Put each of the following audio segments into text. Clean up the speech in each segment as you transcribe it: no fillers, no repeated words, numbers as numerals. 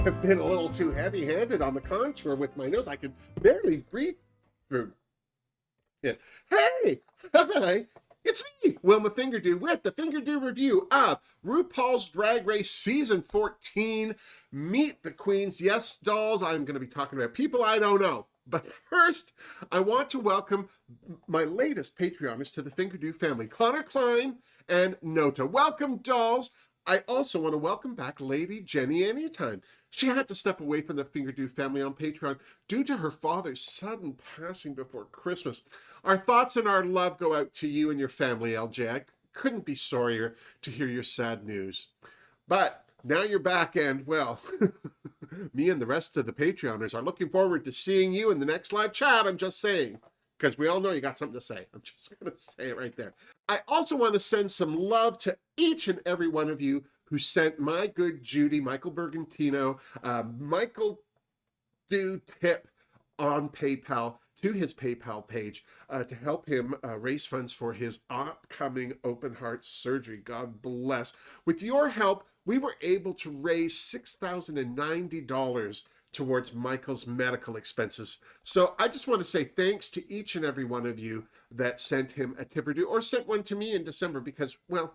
have been a little too heavy-handed on the contour with my nose. I could barely breathe through it. Hey! Hi! It's me, Wilma Fingerdoo, with the Fingerdoo review of RuPaul's Drag Race Season 14, Meet the Queens. Yes, dolls, I'm going to be talking about people I don't know. But first, I want to welcome my latest Patreoners to the Fingerdoo family, Connor Klein and Nota. Welcome, dolls. I also want to welcome back Lady Jenny Anytime. She had to step away from the Fingerdoo family on Patreon due to her father's sudden passing before Christmas. Our thoughts and our love go out to you and your family, LJ. I couldn't be sorrier to hear your sad news. But now you're back and, well, me and the rest of the Patreoners are looking forward to seeing you in the next live chat, I'm just saying. Because we all know you got something to say. I'm just going to say it right there. I also want to send some love to each and every one of you who sent my good Judy, Michael Bergantino, Michael do tip on PayPal to his PayPal page to help him raise funds for his upcoming open heart surgery. God bless. With your help, we were able to raise $6,090 towards Michael's medical expenses. So I just want to say thanks to each and every one of you that sent him a tip or two, or sent one to me in December because, well,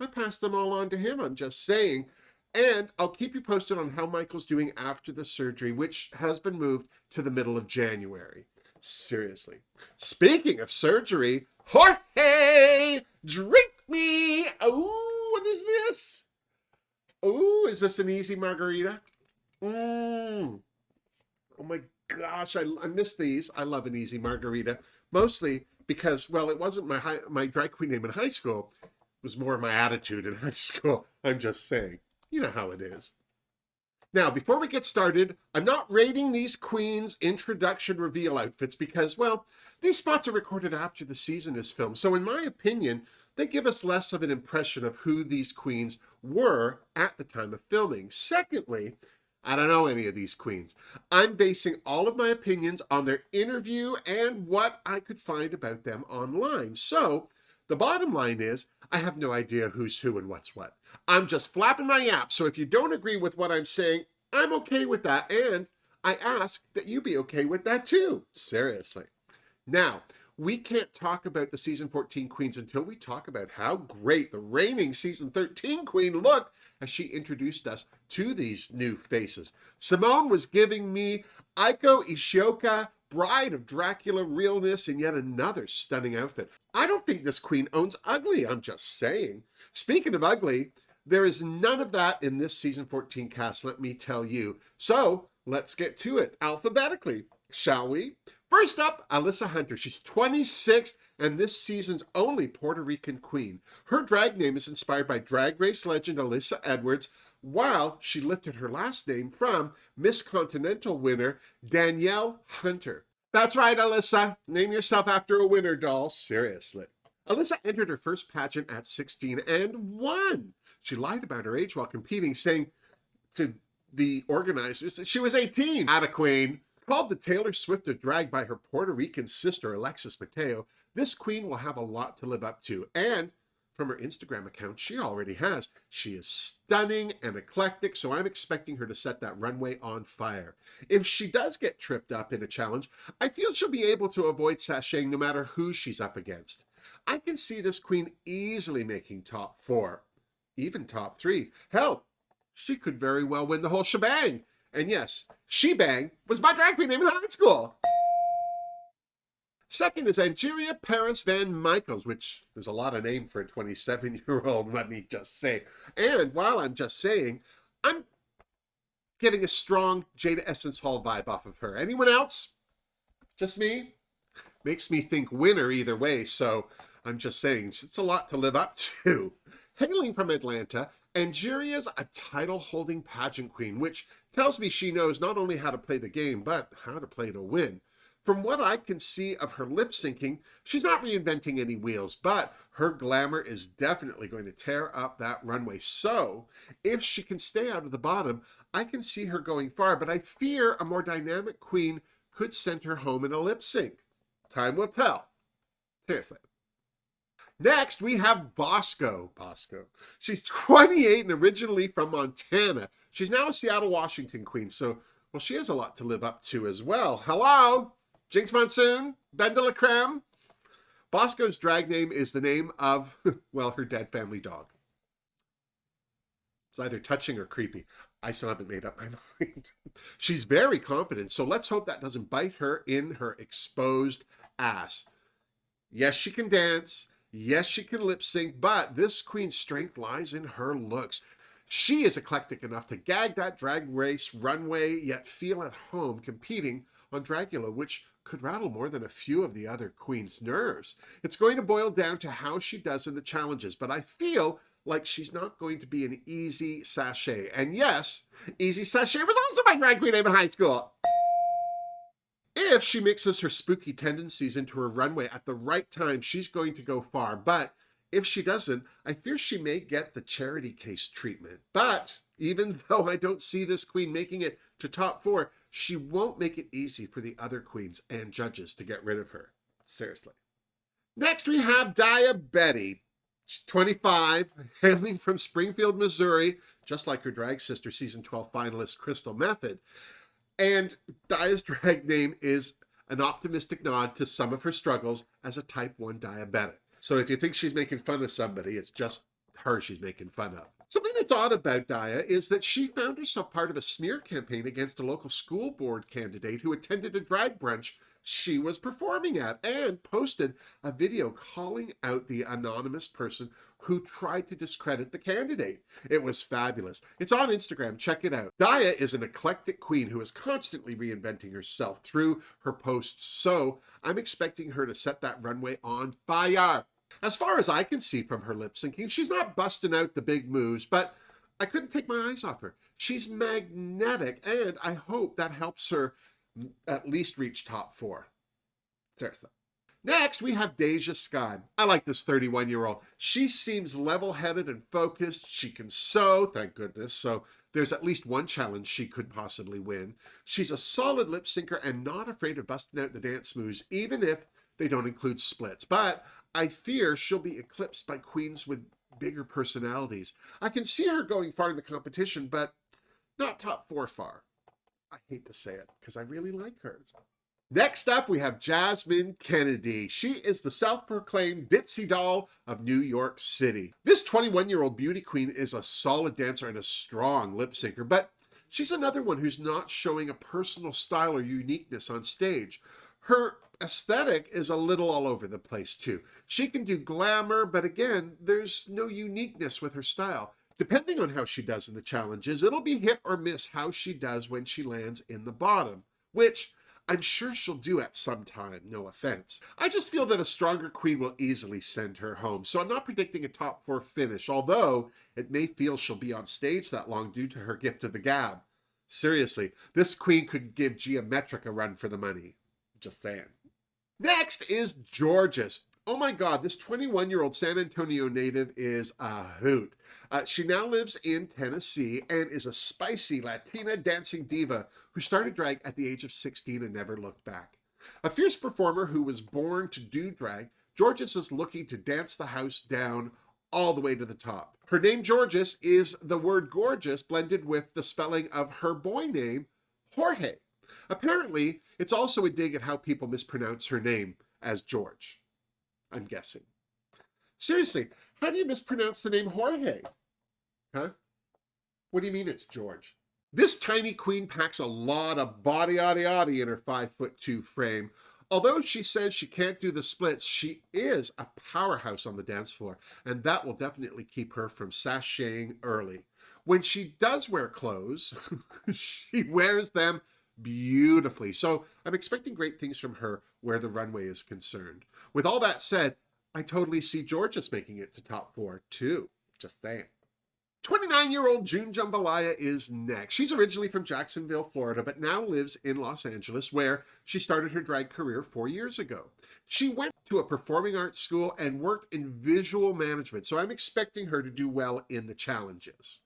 I passed them all on to him, I'm just saying. And I'll keep you posted on how Michael's doing after the surgery, which has been moved to the middle of January. Seriously. Speaking of surgery, Jorge, drink me. Oh, what is this? Oh, is this an easy margarita? Oh my gosh, I miss these. I love an easy margarita, mostly because, well, it wasn't my drag queen name in high school. It was more my attitude in high school. I'm just saying. You know how it is. Now, before we get started, I'm not rating these queens' introduction reveal outfits because, well, these spots are recorded after the season is filmed. So in my opinion, they give us less of an impression of who these queens were at the time of filming. Secondly, I don't know any of these queens. I'm basing all of my opinions on their interview and what I could find about them online. So the bottom line is, I have no idea who's who and what's what. I'm just flapping my yap, so if you don't agree with what I'm saying, I'm okay with that, and I ask that you be okay with that too. Seriously. Now, we can't talk about the Season 14 queens until we talk about how great the reigning Season 13 queen looked as she introduced us to these new faces. Simone was giving me Aiko Ishioka, Bride of Dracula realness, in yet another stunning outfit. I don't think this queen owns ugly, I'm just saying. Speaking of ugly, there is none of that in this Season 14 cast, let me tell you. So let's get to it alphabetically, shall we? First up, Alyssa Hunter. She's 26 and this season's only Puerto Rican queen. Her drag name is inspired by Drag Race legend Alyssa Edwards, while she lifted her last name from Miss Continental winner Daiya Hunter. That's right, Alyssa. Name yourself after a winner, doll. Seriously. Alyssa entered her first pageant at 16 and won. She lied about her age while competing, saying to the organizers that she was 18. Atta queen. Called the Taylor Swift of drag by her Puerto Rican sister, Alexis Mateo, this queen will have a lot to live up to. And from her Instagram account, she already has. She is stunning and eclectic, so I'm expecting her to set that runway on fire. If she does get tripped up in a challenge, I feel she'll be able to avoid sashaying no matter who she's up against. I can see this queen easily making top 4, even top 3. Hell, she could very well win the whole shebang. And yes, Shebang was my drag queen name in high school. Second is Angeria Paris Van Michaels, which is a lot of name for a 27-year-old, let me just say. And while I'm just saying, I'm getting a strong Jada Essence Hall vibe off of her. Anyone else? Just me? Makes me think winner either way, so I'm just saying, it's a lot to live up to. Hailing from Atlanta, Angeria's a title-holding pageant queen, which tells me she knows not only how to play the game, but how to play to win. From what I can see of her lip-syncing, she's not reinventing any wheels, but her glamour is definitely going to tear up that runway. So, if she can stay out of the bottom, I can see her going far, but I fear a more dynamic queen could send her home in a lip-sync. Time will tell. Seriously. Next, we have Bosco. Bosco. She's 28 and originally from Montana. She's now a Seattle, Washington queen, so, well, she has a lot to live up to as well. Hello? Jinx Monsoon? Ben de la Creme? Bosco's drag name is the name of, well, her dead family dog. It's either touching or creepy. I still haven't made up my mind. She's very confident, so let's hope that doesn't bite her in her exposed ass. Yes, she can dance. Yes, she can lip sync, but this queen's strength lies in her looks. She is eclectic enough to gag that drag race runway, yet feel at home competing on Dragula, which could rattle more than a few of the other queens' nerves. It's going to boil down to how she does in the challenges, but I feel like she's not going to be an easy sachet. And yes, Easy Sachet was also my drag queen name in high school. If she mixes her spooky tendencies into her runway at the right time, she's going to go far. But if she doesn't, I fear she may get the charity case treatment. But even though I don't see this queen making it to top 4, she won't make it easy for the other queens and judges to get rid of her. Seriously. Next, we have Daiya Betty. She's 25, hailing from Springfield, Missouri, just like her drag sister, season 12 finalist Crystal Method. And Daiya's drag name is an optimistic nod to some of her struggles as a type 1 diabetic. So if you think she's making fun of somebody, it's just her she's making fun of. Something that's odd about Daiya is that she found herself part of a smear campaign against a local school board candidate who attended a drag brunch she was performing at and posted a video calling out the anonymous person who tried to discredit the candidate. It was fabulous. It's on Instagram. Check it out. Daiya is an eclectic queen who is constantly reinventing herself through her posts, so I'm expecting her to set that runway on fire. As far as I can see from her lip syncing, she's not busting out the big moves, but I couldn't take my eyes off her. She's magnetic, and I hope that helps her at least reach top 4. Seriously. Next, we have Daiya Scott. I like this 31-year-old. She seems level-headed and focused. She can sew, thank goodness, so there's at least one challenge she could possibly win. She's a solid lip syncer and not afraid of busting out the dance moves, even if they don't include splits. But I fear she'll be eclipsed by queens with bigger personalities. I can see her going far in the competition, but not top 4 far. I hate to say it, because I really like her. Next up, we have Jasmine Kennedy. She is the self-proclaimed ditzy doll of New York City. This 21-year-old beauty queen is a solid dancer and a strong lip syncer, but she's another one who's not showing a personal style or uniqueness on stage. Her aesthetic is a little all over the place too. She can do glamour, but again, there's no uniqueness with her style. Depending on how she does in the challenges, it'll be hit or miss how she does when she lands in the bottom, which I'm sure she'll do at some time, no offense. I just feel that a stronger queen will easily send her home, so I'm not predicting a top 4 finish, although it may feel she'll be on stage that long due to her gift of the gab. Seriously, this queen could give Geometric a run for the money. Just saying. Next is Gorgeous. Oh my God, this 21-year-old San Antonio native is a hoot. She now lives in Tennessee and is a spicy Latina dancing diva who started drag at the age of 16 and never looked back. A fierce performer who was born to do drag, Gorgeous is looking to dance the house down all the way to the top. Her name Gorgeous is the word gorgeous blended with the spelling of her boy name, Jorge. Apparently, it's also a dig at how people mispronounce her name as George, I'm guessing. Seriously, how do you mispronounce the name Jorge? Huh? What do you mean it's George? This tiny queen packs a lot of body in her 5'2" frame. Although she says she can't do the splits, she is a powerhouse on the dance floor, and that will definitely keep her from sashaying early. When she does wear clothes, she wears them beautifully. So I'm expecting great things from her where the runway is concerned. With all that said, I totally see Gorgeous making it to top 4 too. Just saying. 29-year-old June Jambalaya is next. She's originally from Jacksonville, Florida, but now lives in Los Angeles, where she started her drag career 4 years ago. She went to a performing arts school and worked in visual management, so I'm expecting her to do well in the challenges.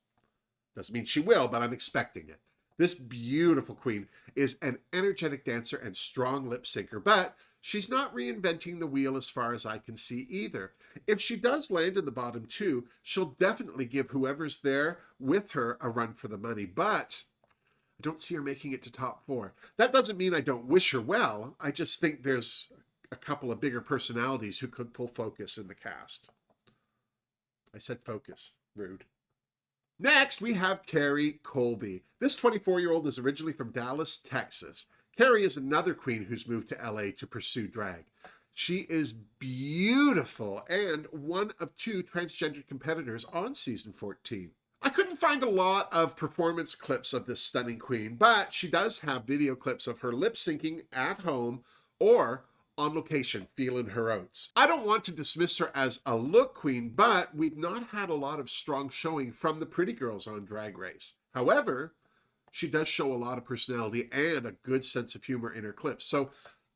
Doesn't mean she will, but I'm expecting it. This beautiful queen is an energetic dancer and strong lip syncer, but she's not reinventing the wheel as far as I can see either. If she does land in the bottom two, she'll definitely give whoever's there with her a run for the money, but I don't see her making it to top four. That doesn't mean I don't wish her well. I just think there's a couple of bigger personalities who could pull focus in the cast. I said focus. Rude. Next, we have Carrie Colby. This 24-year-old is originally from Dallas, Texas. Carrie is another queen who's moved to LA to pursue drag. She is beautiful and one of two transgender competitors on season 14. I couldn't find a lot of performance clips of this stunning queen, but she does have video clips of her lip syncing at home or on location, feeling her oats. I don't want to dismiss her as a look queen, but we've not had a lot of strong showing from the pretty girls on Drag Race. However, she does show a lot of personality and a good sense of humor in her clips. So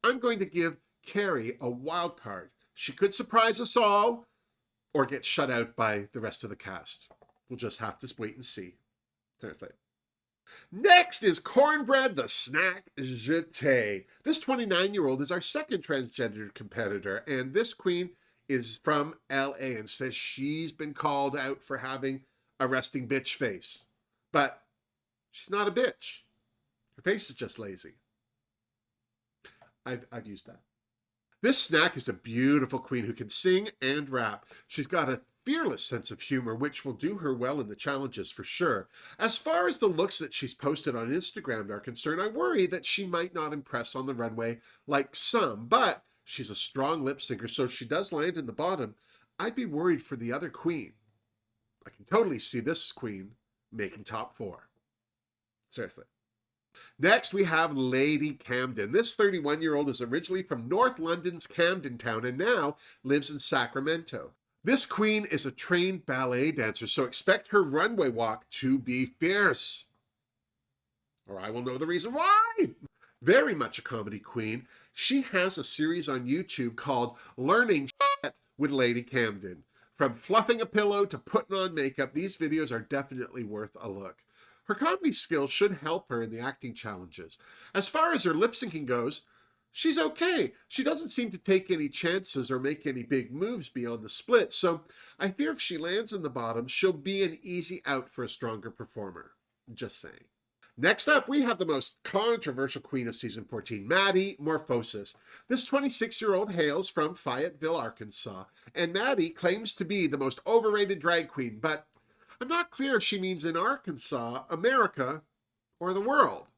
I'm going to give Carrie a wild card. She could surprise us all or get shut out by the rest of the cast. We'll just have to wait and see. Seriously. Next is Cornbread, the snack jeté. This 29-year-old is our second transgender competitor, and this queen is from LA and says she's been called out for having a resting bitch face. But she's not a bitch. Her face is just lazy. I've used that. This snack is a beautiful queen who can sing and rap. She's got a fearless sense of humor, which will do her well in the challenges for sure. As far as the looks that she's posted on Instagram are concerned, I worry that she might not impress on the runway like some, but she's a strong lip syncer, so if she does land in the bottom, I'd be worried for the other queen. I can totally see this queen making top four. Seriously. Next, we have Lady Camden. This 31-year-old is originally from North London's Camden Town and now lives in Sacramento. This queen is a trained ballet dancer, so expect her runway walk to be fierce. Or I will know the reason why. Very much a comedy queen. She has a series on YouTube called Learning Shit with Lady Camden. From fluffing a pillow to putting on makeup, these videos are definitely worth a look. Her comedy skills should help her in the acting challenges. As far as her lip syncing goes, she's okay. She doesn't seem to take any chances or make any big moves beyond the split, so I fear if she lands in the bottom, she'll be an easy out for a stronger performer. Just saying. Next up, we have the most controversial queen of season 14, Maddie Morphosis. This 26-year-old hails from Fayetteville, Arkansas, and Maddie claims to be the most overrated drag queen, but I'm not clear if she means in Arkansas, America, or the world.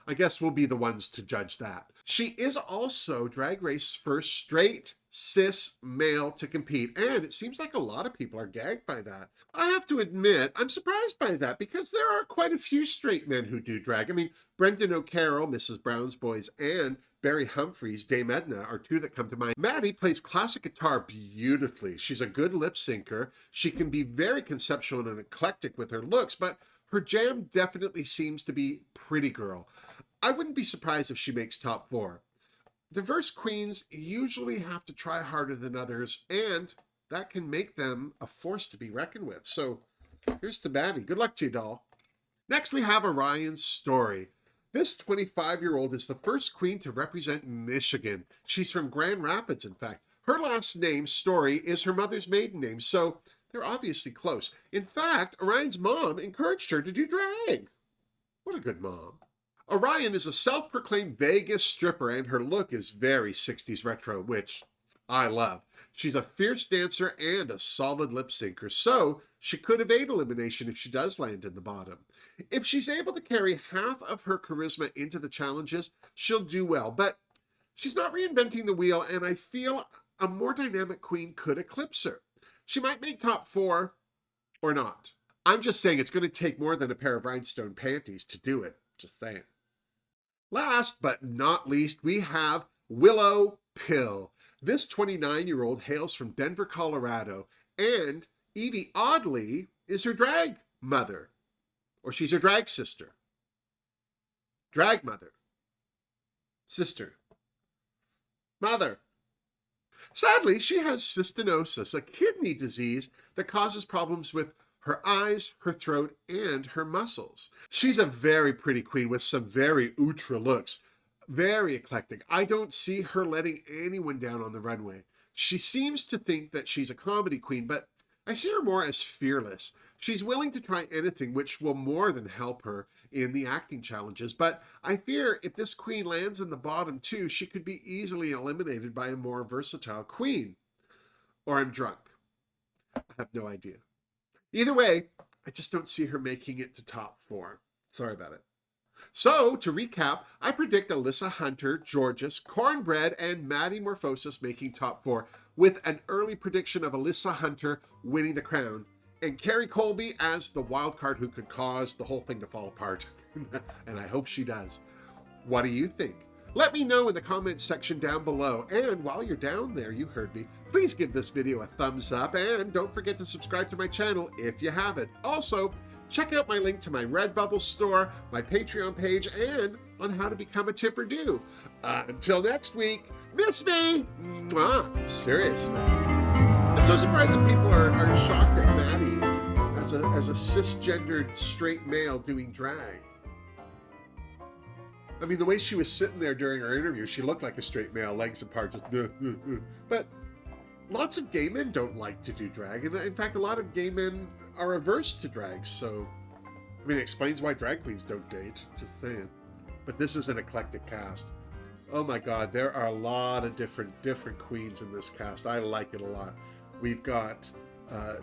I guess we'll be the ones to judge that. She is also Drag Race's first straight, cis male to compete, and it seems like a lot of people are gagged by that. I have to admit, I'm surprised by that because there are quite a few straight men who do drag. I mean, Brendan O'Carroll, Mrs. Brown's Boys, and Barry Humphries, Dame Edna are two that come to mind. Maddie plays classic guitar beautifully. She's a good lip syncer. She can be very conceptual and eclectic with her looks, but her jam definitely seems to be pretty girl. I wouldn't be surprised if she makes top four. Diverse queens usually have to try harder than others, and that can make them a force to be reckoned with. So here's to Maddie. Good luck to you, doll. Next, we have Orion Story. This 25-year-old is the first queen to represent Michigan. She's from Grand Rapids, in fact. Her last name, Story, is her mother's maiden name, so they're obviously close. In fact, Orion's mom encouraged her to do drag. What a good mom. Orion is a self-proclaimed Vegas stripper, and her look is very 60s retro, which I love. She's a fierce dancer and a solid lip syncer, so she could evade elimination if she does land in the bottom. If she's able to carry half of her charisma into the challenges, she'll do well, but she's not reinventing the wheel, and I feel a more dynamic queen could eclipse her. She might make top four or not. I'm just saying it's going to take more than a pair of rhinestone panties to do it. Just saying. Last but not least, we have Willow Pill. This 29-year-old hails from Denver, Colorado, and Evie Oddly is her drag mother, or she's her drag sister. Drag mother. Sister. Mother. Sadly, she has cystinosis, a kidney disease that causes problems with her eyes, her throat, and her muscles. She's a very pretty queen with some very outre looks. Very eclectic. I don't see her letting anyone down on the runway. She seems to think that she's a comedy queen, but I see her more as fearless. She's willing to try anything, which will more than help her in the acting challenges. But I fear if this queen lands in the bottom two, she could be easily eliminated by a more versatile queen. Or I'm drunk. I have no idea. Either way, I just don't see her making it to top 4. Sorry about it. So, to recap, I predict Alyssa Hunter, Georges, Cornbread, and Maddie Morphosis making top 4, with an early prediction of Alyssa Hunter winning the crown, and Carrie Colby as the wild card who could cause the whole thing to fall apart. And I hope she does. What do you think? Let me know in the comments section down below. And while you're down there, you heard me, please give this video a thumbs up, and don't forget to subscribe to my channel if you haven't. Also, check out my link to my Redbubble store, my Patreon page, and on how to become a tipper-do. Until next week, miss me! Mwah. Seriously. I'm so surprised that people are shocked at Maddie as a cisgendered straight male doing drag. I mean, the way she was sitting there during her interview, she looked like a straight male, legs apart, just But lots of gay men don't like to do drag. And in fact, a lot of gay men are averse to drag. So, I mean, it explains why drag queens don't date. Just saying. But this is an eclectic cast. Oh my God, there are a lot of different queens in this cast. I like it a lot. We've got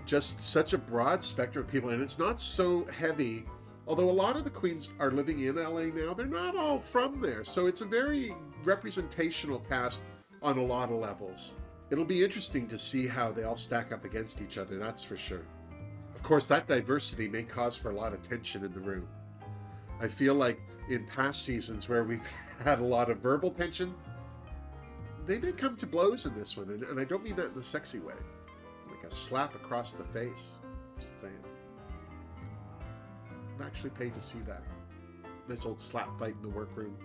just such a broad spectrum of people, and it's not so heavy. Although a lot of the queens are living in LA now, they're not all from there. So it's a very representational cast on a lot of levels. It'll be interesting to see how they all stack up against each other, that's for sure. Of course, that diversity may cause for a lot of tension in the room. I feel like in past seasons where we've had a lot of verbal tension, they may come to blows in this one. And I don't mean that in a sexy way. Like a slap across the face. Just saying. I'm actually paid to see that. Nice old slap fight in the workroom.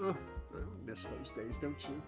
Oh, I miss those days, don't you?